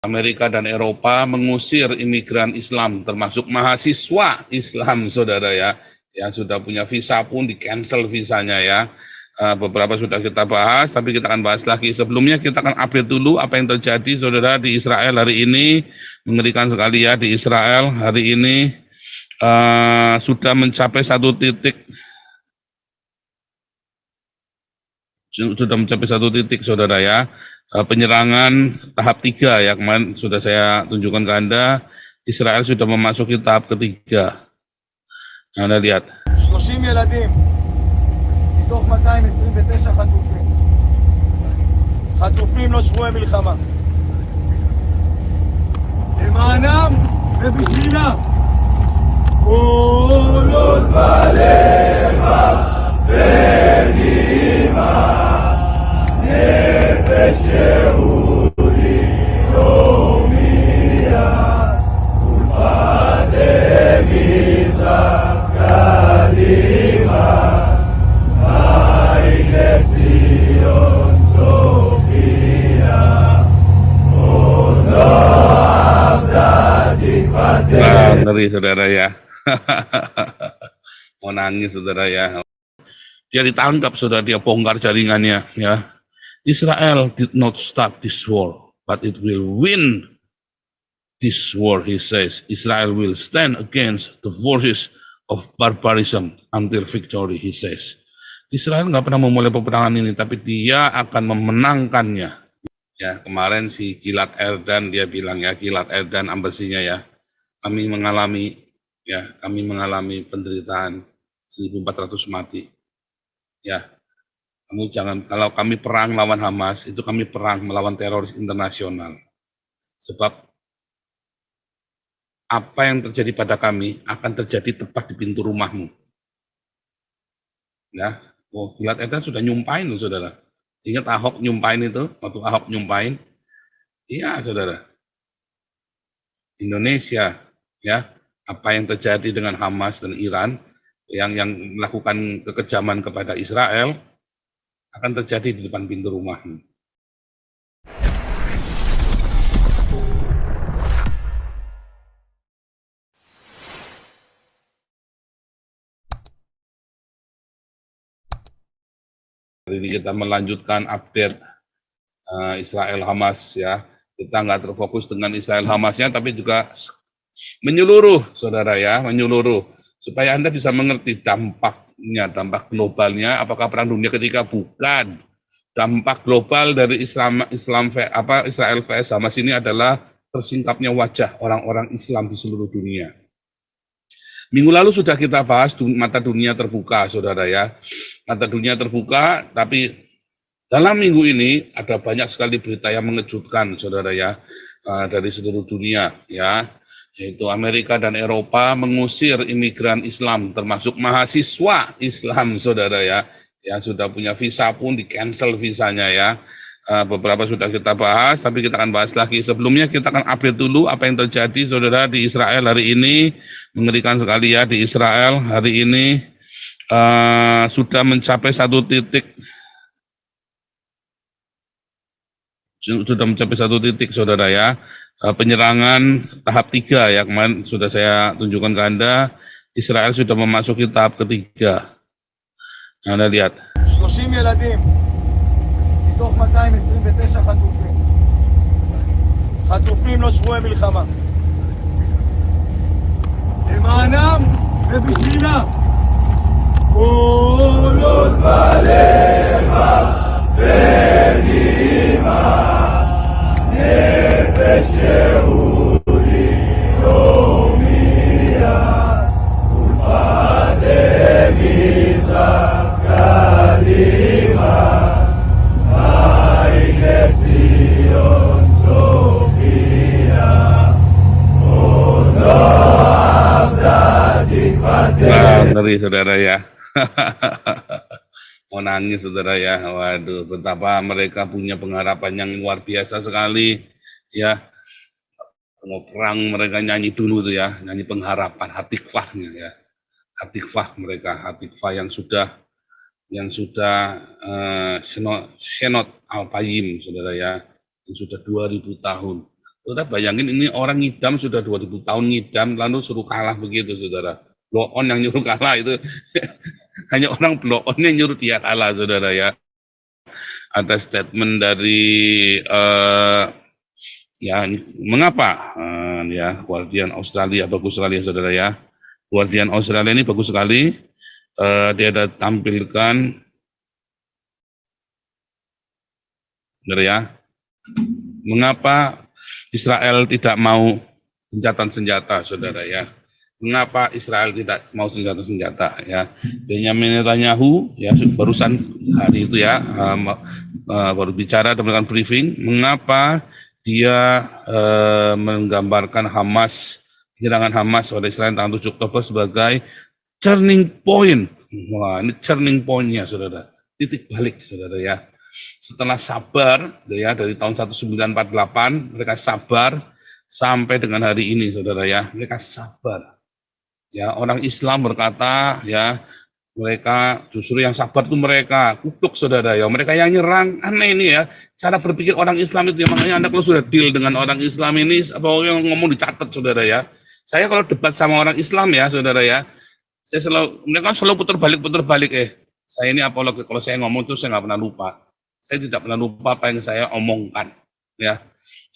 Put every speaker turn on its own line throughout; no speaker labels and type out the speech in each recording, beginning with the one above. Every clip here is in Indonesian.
Amerika dan Eropa mengusir imigran Islam, termasuk mahasiswa Islam, saudara ya, yang sudah punya visa pun di-cancel visanya ya. Beberapa sudah kita bahas, tapi kita akan bahas lagi. Sebelumnya kita akan update dulu apa yang terjadi, saudara, di Israel hari ini. Mengerikan sekali ya, di Israel hari ini sudah mencapai satu titik, saudara ya. Penyerangan tahap 3 ya, kemarin sudah saya tunjukkan ke Anda. Israel sudah memasuki tahap ketiga. Anda lihat.
30 ילדים מתוך 229 חטופים. חטופים לא שבויי מלחמה. למענם ובשבילם. עולות בלב ונימה נפש יהודי יומיה ולפת מזרח קדימה מהי לציון סופיה עוד לא עבדה תקוותנו.
Ngeri saudara ya. Mau nangis saudara ya. Dia ditangkap, saudara, dia bongkar jaringannya ya. Israel did not start this war, but it will win this war, he says. Israel will stand against the forces of barbarism until victory, he says. Israel nggak pernah memulai peperangan ini, tapi dia akan memenangkannya. Ya, kemarin si Gilad Erdan dia bilang ya, Gilad Erdan ambasinya ya, kami mengalami penderitaan 1.400 mati. Ya, kamu jangan, kalau kami perang lawan Hamas, itu kami perang melawan teroris internasional. Sebab apa yang terjadi pada kami akan terjadi tepat di pintu rumahmu. Ya, Gilad Erdan sudah nyumpain loh, saudara. Ingat Ahok nyumpain itu, waktu Ahok nyumpain, iya saudara. Indonesia, ya, apa yang terjadi dengan Hamas dan Iran, yang melakukan kekejaman kepada Israel, akan terjadi di depan pintu rumahmu. Hari ini kita melanjutkan update Israel Hamas ya. Kita nggak terfokus dengan Israel Hamasnya, tapi juga menyeluruh, saudara ya, menyeluruh. Supaya Anda bisa mengerti dampaknya, dampak globalnya, apakah perang dunia ketiga? Bukan. Dampak global dari Israel vs Hamas ini adalah tersingkapnya wajah orang-orang Islam di seluruh dunia. Minggu lalu sudah kita bahas mata dunia terbuka, saudara ya. Mata dunia terbuka, tapi dalam minggu ini ada banyak sekali berita yang mengejutkan, saudara ya, dari seluruh dunia ya. Yaitu Amerika dan Eropa mengusir imigran Islam, termasuk mahasiswa Islam, saudara ya, yang sudah punya visa pun di-cancel visanya ya. Beberapa sudah kita bahas, tapi kita akan bahas lagi. Sebelumnya kita akan update dulu apa yang terjadi, saudara, di Israel hari ini. Mengerikan sekali ya, di Israel hari ini sudah mencapai satu titik, saudara ya. Penyerangan tahap 3 ya, kemarin sudah saya tunjukkan ke Anda. Israel sudah memasuki tahap ketiga. Anda lihat.
30 ילדים מתוך 229 חטופים. חטופים לא שבויי מלחמה. למענם ובשבילם. עולות בלב ונימה נפש יהודי יומיה ולפת מזרח קדימה מהי לציון סופיה עוד לא עבדה תקוותנו.
Ngeri saudara ya. Mau nangis saudara ya. Waduh, betapa mereka punya pengharapan yang luar biasa sekali ya. Mau perang mereka nyanyi dulu tuh ya, nyanyi pengharapan, hatikvahnya ya. Hatikvah mereka, hatikvah yang sudah Shenot Al-Payim, saudara ya, yang sudah 2000 tahun. Saudara bayangin ini orang ngidam sudah 2000 tahun ngidam, lalu suruh kalah begitu, saudara. Blow on yang nyuruh kalah itu hanya orang blow on yang nyuruh dia kalah, saudara ya. Ada statement dari ya mengapa ya Guardian Australia bagus sekali ya, saudara ya. Guardian Australia ini bagus sekali. Dia ada tampilkan, saudara ya, mengapa Israel tidak mau gencatan senjata, saudara ya. Mengapa Israel tidak mau senjata-senjata ya? Benjamin Netanyahu ya barusan hari itu ya baru bicara dengan briefing mengapa dia menggambarkan Hamas, penyerangan Hamas pada Israel tanggal 7 Oktober sebagai turning point. Wah, ini turning point-nya, saudara. Titik balik, saudara ya. Setelah sabar ya dari tahun 1948 mereka sabar sampai dengan hari ini, saudara ya. Mereka sabar. Ya, orang Islam berkata ya mereka justru yang sabar itu mereka kutuk, saudara ya. Mereka yang nyerang, aneh ini ya. Cara berpikir orang Islam itu ya, makanya Anda kalau sudah deal dengan orang Islam ini apa yang ngomong dicatat, saudara ya. Saya kalau debat sama orang Islam ya, saudara ya, saya mereka selalu putar balik. Saya ini apologi, kalau saya ngomong itu saya nggak pernah lupa. Saya tidak pernah lupa apa yang saya omongkan. Ya,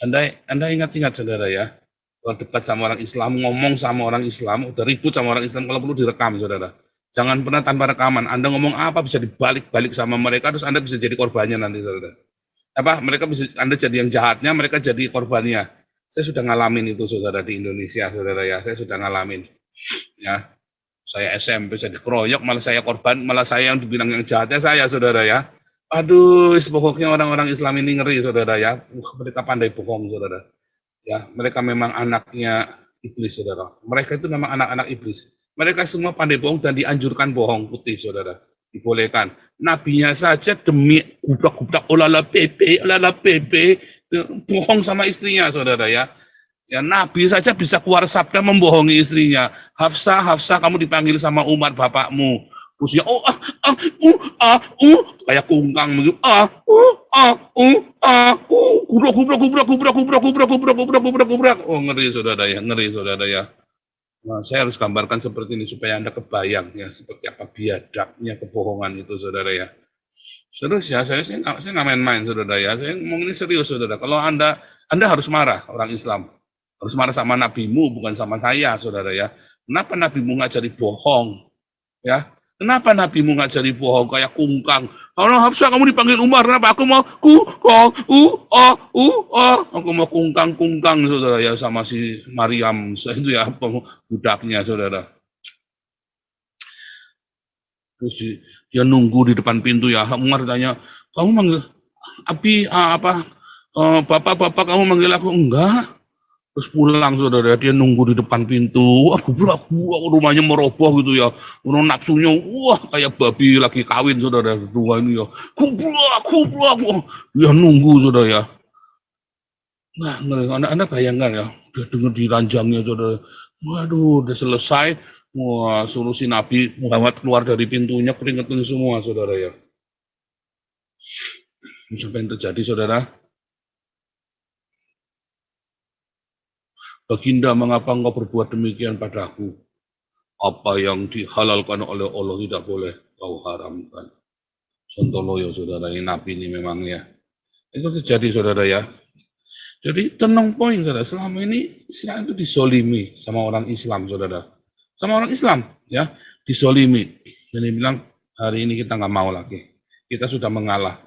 Anda ingat, saudara ya. Kalau debat sama orang Islam, ngomong sama orang Islam, udah ribut sama orang Islam, kalau perlu direkam, saudara. Jangan pernah tanpa rekaman. Anda ngomong apa bisa dibalik-balik sama mereka, terus Anda bisa jadi korbannya nanti, saudara. Mereka bisa, Anda jadi yang jahatnya, mereka jadi korbannya. Saya sudah ngalamin itu, saudara, di Indonesia, saudara ya. Saya sudah ngalamin. Ya, saya SMP saya dikeroyok, malah saya korban, malah saya yang dibilang yang jahatnya saya, saudara ya. Aduh, pokoknya orang-orang Islam ini ngeri, saudara ya. Mereka pandai bohong, saudara. Ya, mereka memang anaknya iblis, saudara. Mereka itu memang anak-anak iblis. Mereka semua pandai bohong dan dianjurkan bohong putih, saudara. Dibolehkan. Nabinya saja demi gubrak-gubrak olala pepe, bohong sama istrinya, saudara ya. Ya, Nabi saja bisa keluar sabda membohongi istrinya. Hafsah, kamu dipanggil sama Umar bapakmu. Terusnya kayak kungkang begitu. Gubrak. Oh, ngeri, saudara ya. Nah, saya harus gambarkan seperti ini supaya Anda kebayang ya seperti apa biadabnya kebohongan itu, saudara ya. Serius ya, saya nggak main-main, saudara ya. Saya ngomong ini serius, saudara. Kalau Anda harus marah, orang Islam. Harus marah sama nabimu, bukan sama saya, saudara ya. Kenapa nabimu ngajari bohong? Ya, kenapa nabimu ngajari bohong kayak kungkang? Kalau Hafsah kamu dipanggil Umar, kenapa aku mau aku mau kungkang, saudara ya, sama si Maryam itu ya, budaknya, saudara. Terus dia nunggu di depan pintu ya. Umar tanya, kamu manggil Abi bapak kamu manggil aku? Enggak. Terus pulang, saudara, dia nunggu di depan pintu. Wah, rumahnya meroboh gitu ya. Orang nafsunya, wah, kayak babi lagi kawin, saudara, dua ini ya. Kubrak. Dia nunggu, saudara ya. Nah, Anda bayangkan ya, dia dengar di ranjangnya, saudara. Waduh, udah selesai. Wah, suruh si Nabi Muhammad keluar dari pintunya, keringetan semua, saudara ya. Sampai yang terjadi, saudara? Baginda, mengapa engkau berbuat demikian padaku? Apa yang dihalalkan oleh Allah tidak boleh kau haramkan. Sontoloyo, saudara, ini Nabi ini memang ya. Itu terjadi, saudara ya. Jadi turning point, saudara. Selama ini Israel itu disolimi sama orang Islam, saudara. Sama orang Islam, ya, disolimi. Dan dia bilang, hari ini kita nggak mau lagi. Kita sudah mengalah.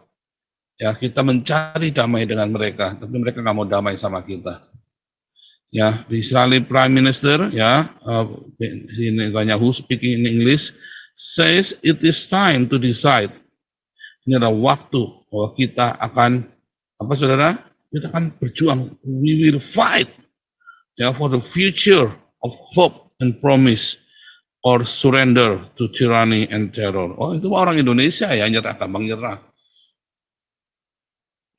Ya, kita mencari damai dengan mereka, tapi mereka nggak mau damai sama kita. Ya, the Israeli Prime Minister, ya, Netanyahu speaking in English, says it is time to decide. Ini adalah waktu bahwa kita akan, apa, saudara? Kita akan berjuang. We will fight, ya, for the future of hope and promise, or surrender to tyranny and terror. Oh, itu orang Indonesia ya, nyerah, gampang nyerah.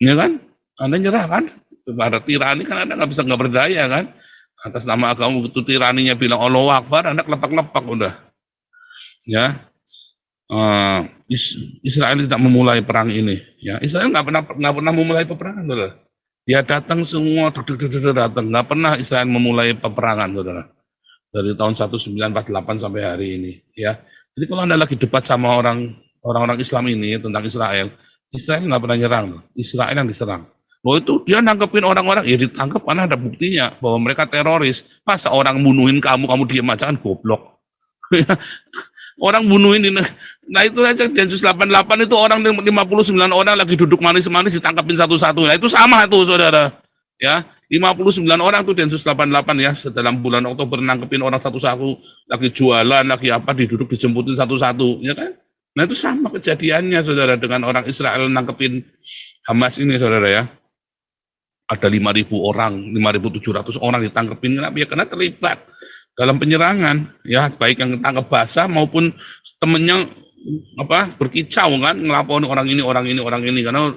Iya kan? Anda nyerah kan? Pada tirani kan Anda nggak berdaya kan? Atas nama agama itu tiraninya bilang Allahu Akbar, Anda kelepak-lepak udah. Ya, Israel tidak memulai perang ini. Ya, Israel nggak pernah memulai peperangan, saudara. Dia datang semua, datang. Nggak pernah Israel memulai peperangan, saudara. Dari tahun 1948 sampai hari ini, ya. Jadi kalau Anda lagi debat sama orang-orang Islam ini tentang Israel, Israel nggak pernah nyerang, Israel yang diserang. Oh itu dia nangkepin orang-orang, ya ditangkap karena ada buktinya bahwa mereka teroris. Masa orang bunuhin kamu diam aja kan goblok. Orang bunuhin ini. Nah itu aja Densus 88 itu orang 59 orang lagi duduk manis-manis ditangkapin satu-satu. Nah itu sama tuh saudara. Ya, 59 orang tuh Densus 88 ya, dalam bulan Oktober nangkepin orang satu-satu, lagi jualan, lagi apa, diduduk dijemputin satu-satu, ya kan? Nah itu sama kejadiannya saudara dengan orang Israel nangkepin Hamas ini saudara ya. Ada 5.000 orang, 5.700 orang ditangkepin, kenapa? Ya karena terlibat dalam penyerangan, ya baik yang ketangkep basah maupun temennya apa berkicau kan, ngelaporin orang ini, karena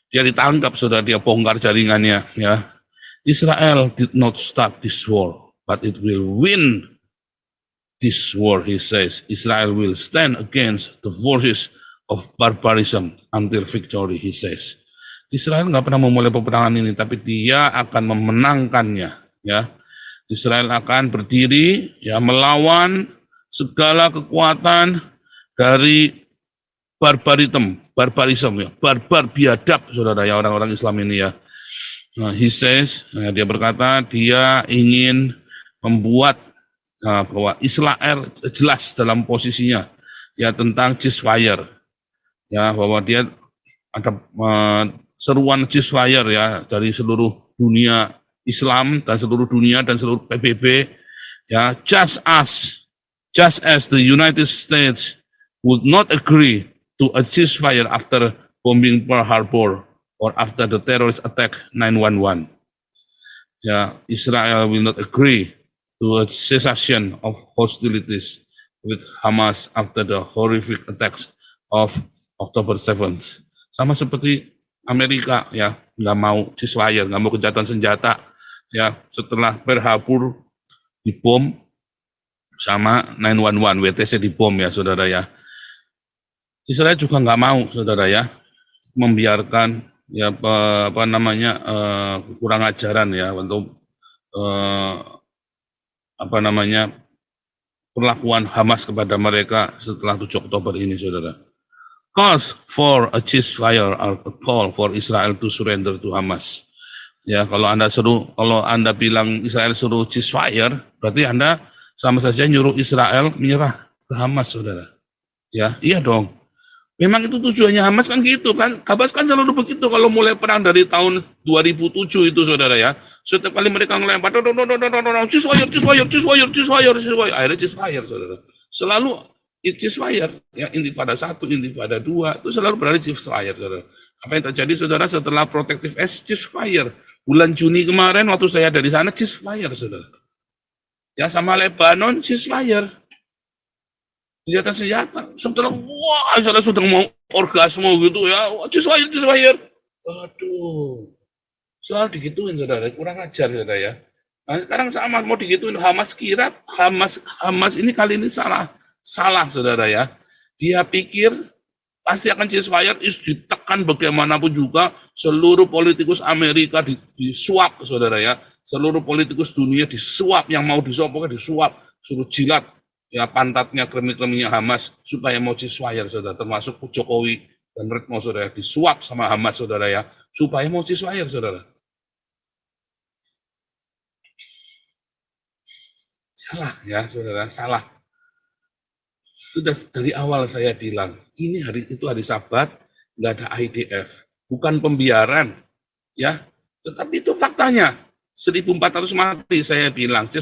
dia ditangkap, saudara, dia bongkar jaringannya. Ya, Israel did not start this war, but it will win this war, he says. Israel will stand against the forces of barbarism until victory, he says. Israel nggak pernah memulai peperangan ini, tapi dia akan memenangkannya. Ya, Israel akan berdiri, ya, melawan segala kekuatan dari barbarism ya, barbar biadab saudara ya, orang-orang Islam ini ya. Nah, he says, dia berkata dia ingin membuat bahwa Israel jelas dalam posisinya ya tentang ceasefire ya, bahwa dia ada seruan ceasefire ya dari seluruh dunia Islam dan seluruh dunia dan seluruh PBB ya, just as the United States would not agree to a ceasefire after bombing Pearl Harbor or after the terrorist attack 9/11. Yeah, Israel will not agree to a cessation of hostilities with Hamas after the horrific attacks of October 7th. Sama seperti Amerika ya, nggak mau ceasefire, nggak mau gencatan senjata ya setelah Pearl Harbor dibom sama 9/11, WTC dibom ya saudara ya. Israel juga nggak mau, saudara ya, membiarkan ya kurang ajaran ya untuk perlakuan Hamas kepada mereka setelah 7 Oktober ini, saudara. Calls for a ceasefire are a call for Israel to surrender to Hamas. Ya, kalau Anda bilang Israel suruh ceasefire, berarti Anda sama saja nyuruh Israel menyerah ke Hamas, saudara. Ya, iya dong. Memang itu tujuannya Hamas kan gitu kan. Hamas kan selalu begitu kalau mulai perang dari tahun 2007 itu saudara ya. Setiap kali mereka ngelempar, ceasefire, akhirnya ceasefire saudara. Selalu ceasefire, ya intifada 1, intifada 2, itu selalu berada ceasefire saudara. Apa yang terjadi saudara setelah protective act ceasefire? Bulan Juni kemarin waktu saya dari sana ceasefire saudara. Ya sama Lebanon ceasefire. Senjata, setelah wah, saya sudah mau orgasme gitu ya, ceasefire. Aduh, selalu digituin saudara, kurang ajar saudara ya. Nah sekarang sama mau digituin Hamas, kira Hamas ini kali ini salah saudara ya. Dia pikir pasti akan ceasefire, ditekan bagaimanapun juga seluruh politikus Amerika disuap saudara ya. Seluruh politikus dunia disuap, yang mau disuap pokoknya disuap, suruh jilat ya pantatnya, kremi-kreminya Hamas supaya mau ceasefire saudara, termasuk Jokowi dan Retno saudara, disuap sama Hamas saudara ya, supaya mau ceasefire saudara. Salah ya saudara, salah. Sudah dari awal saya bilang, ini hari Sabat, nggak ada IDF, bukan pembiaran ya, tetapi itu faktanya. 1.400 mati, saya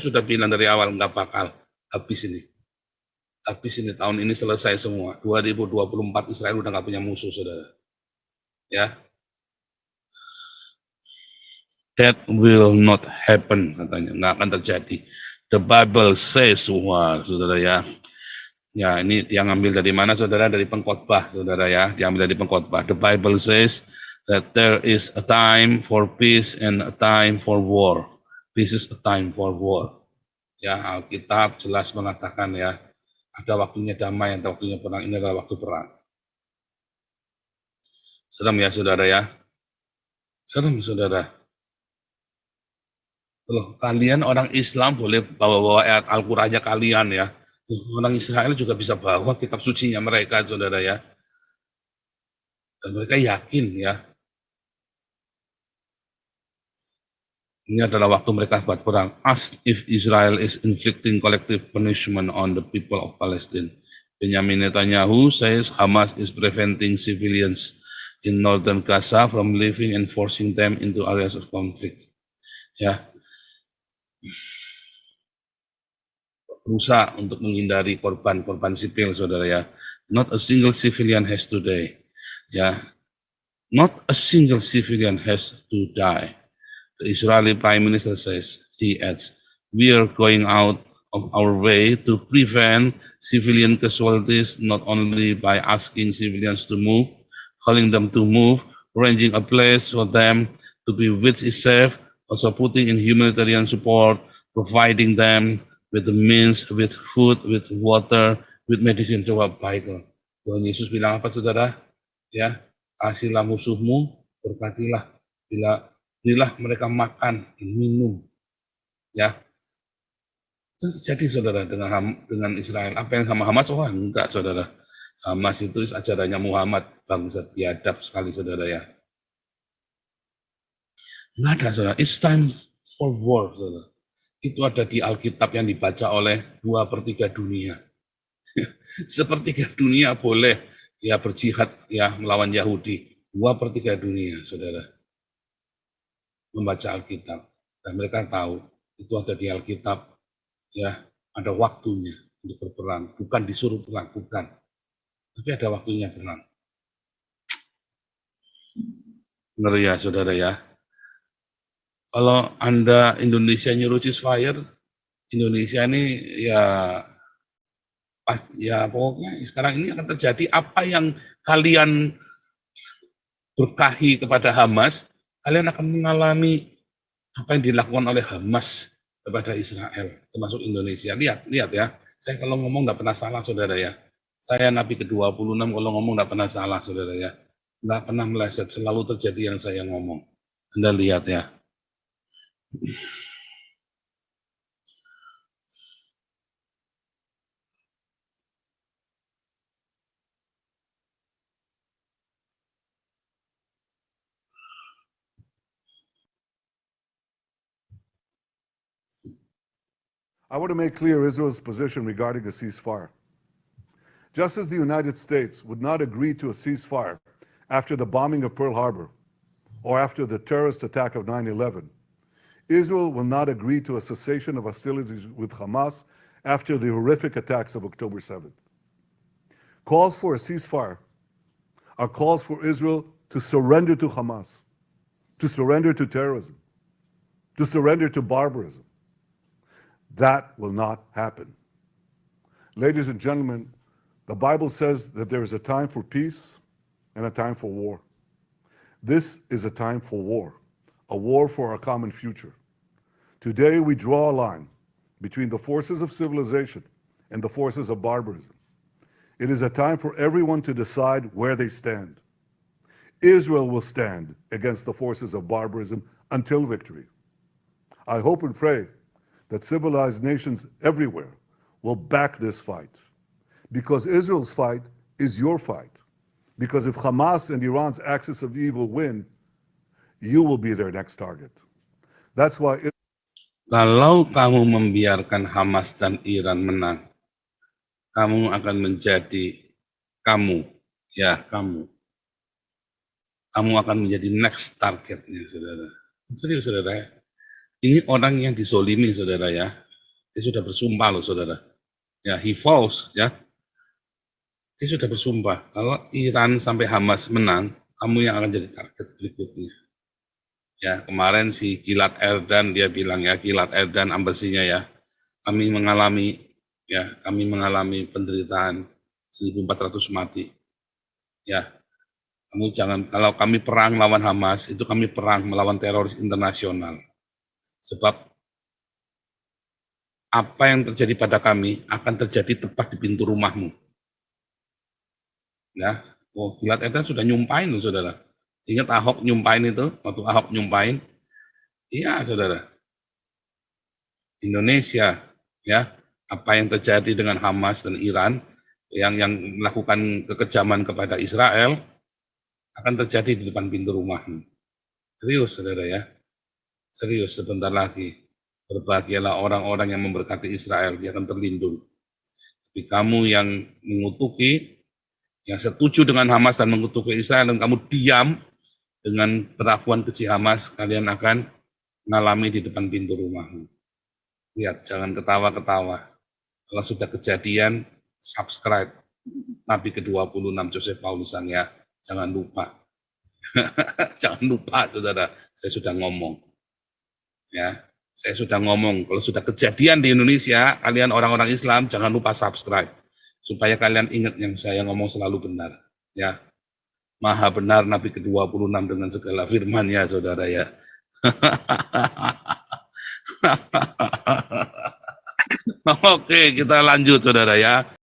sudah bilang dari awal nggak bakal habis ini tahun ini selesai semua. 2024 Israel udah nggak punya musuh saudara ya. That will not happen katanya, nggak akan terjadi. The Bible says, wah saudara ya. Ya ini dia ngambil dari mana saudara? Dari Pengkhotbah saudara ya, diambil dari Pengkhotbah. The Bible says that there is a time for peace and a time for war. This is a time for war. Ya, Alkitab jelas mengatakan ya, ada waktunya damai, ada waktunya perang, ini adalah waktu perang. Serem ya saudara ya, serem saudara. Loh, kalian orang Islam boleh bawa-bawa ayat Al-Qur'annya kalian ya. Orang Israel juga bisa bawa kitab sucinya mereka, saudara ya. Dan mereka yakin ya, ini adalah waktu mereka buat perang. Ask if Israel is inflicting collective punishment on the people of Palestine. Benjamin Netanyahu says Hamas is preventing civilians in northern Gaza from living and forcing them into areas of conflict. Ya, berusaha untuk menghindari korban sipil, saudara ya. Not a single civilian has to die. Ya, not a single civilian has to die. The Israeli Prime Minister says, he adds, we are going out of our way to prevent civilian casualties, not only by asking civilians to move, calling them to move, arranging a place for them to be which is safe, also putting in humanitarian support, providing them with the means, with food, with water, with medicine. Coba baik. Tuhan Yesus bilang apa, saudara? Ya, kasihlah musuhmu, berkatilah. Berilah mereka makan dan minum. Ya, itu terjadi, saudara, dengan Israel. Apa yang sama Hamas? Oh, enggak, saudara. Hamas itu ajarannya Muhammad, bangsa biadab sekali, saudara ya. Enggak ada, saudara. It's time for war, saudara. Itu ada di Alkitab yang dibaca oleh 2/3 dunia. Sepertiga dunia boleh ya berjihad ya melawan Yahudi. 2/3 dunia, saudara, membaca Alkitab, dan mereka tahu itu ada di Alkitab ya, ada waktunya untuk berperang, bukan disuruh perang, bukan, tapi ada waktunya perang. Ngeri ya, saudara ya. Kalau Anda Indonesia nyuruh ceasefire, Indonesia ini ya pas ya pokoknya sekarang ini akan terjadi apa yang kalian berkahi kepada Hamas, kalian akan mengalami apa yang dilakukan oleh Hamas kepada Israel, termasuk Indonesia. Lihat ya, saya kalau ngomong nggak pernah salah, saudara ya. Saya Nabi ke-26 kalau ngomong nggak pernah salah, saudara ya. Nggak pernah meleset, selalu terjadi yang saya ngomong. Anda lihat ya.
I want to make clear Israel's position regarding a ceasefire. Just as the United States would not agree to a ceasefire after the bombing of Pearl Harbor or after the terrorist attack of 9/11, Israel will not agree to a cessation of hostilities with Hamas after the horrific attacks of October 7th. Calls for a ceasefire are calls for Israel to surrender to Hamas, to surrender to terrorism, to surrender to barbarism. That will not happen. Ladies and gentlemen, the Bible says that there is a time for peace and a time for war. This is a time for a war for our common future. Today, we draw a line between the forces of civilization and the forces of barbarism. It is a time for everyone to decide where they stand. Israel will stand against the forces of barbarism until victory. I hope and pray that civilized nations everywhere will back this fight, because Israel's fight is your fight. Because if Hamas and Iran's axis of evil win, you will be their next target. That's why
Kalau kamu membiarkan Hamas dan Iran menang, kamu akan menjadi kamu akan menjadi next targetnya, saudara. Serius, saudara ya. Ini orang yang dizolimi, saudara ya. Dia sudah bersumpah loh, saudara. Ya, he vows ya. Dia sudah bersumpah kalau Iran sampai Hamas menang, kamu yang akan jadi target berikutnya. Ya, kemarin si Gilad Erdan dia bilang ya, Gilad Erdan ambasinya ya, kami mengalami penderitaan 1.400 mati. Ya, kamu jangan, kalau kami perang lawan Hamas, itu kami perang melawan teroris internasional. Sebab apa yang terjadi pada kami akan terjadi tepat di pintu rumahmu. Ya, Gilad Erdan sudah nyumpain loh, saudara. Ingat Ahok nyumpain itu, waktu Ahok nyumpain, iya, saudara. Indonesia, ya, apa yang terjadi dengan Hamas dan Iran yang melakukan kekejaman kepada Israel akan terjadi di depan pintu rumahmu. Serius, saudara ya. Serius, sebentar lagi. Berbahagialah orang-orang yang memberkati Israel, dia akan terlindung. Tapi kamu yang mengutuki, yang setuju dengan Hamas dan mengutuki Israel, dan kamu diam dengan perlakuan keji Hamas, kalian akan mengalami di depan pintu rumahmu. Lihat, jangan ketawa-ketawa. Kalau sudah kejadian, subscribe Nabi ke-26 Joseph Paulusan ya. Jangan lupa. Jangan lupa, saudara. Saya sudah ngomong. Ya, saya sudah ngomong. Kalau sudah kejadian di Indonesia, kalian orang-orang Islam jangan lupa subscribe supaya kalian ingat yang saya ngomong selalu benar. Ya, maha benar Nabi ke-26 dengan segala firman-Nya, saudara ya. Oke, kita lanjut, saudara ya.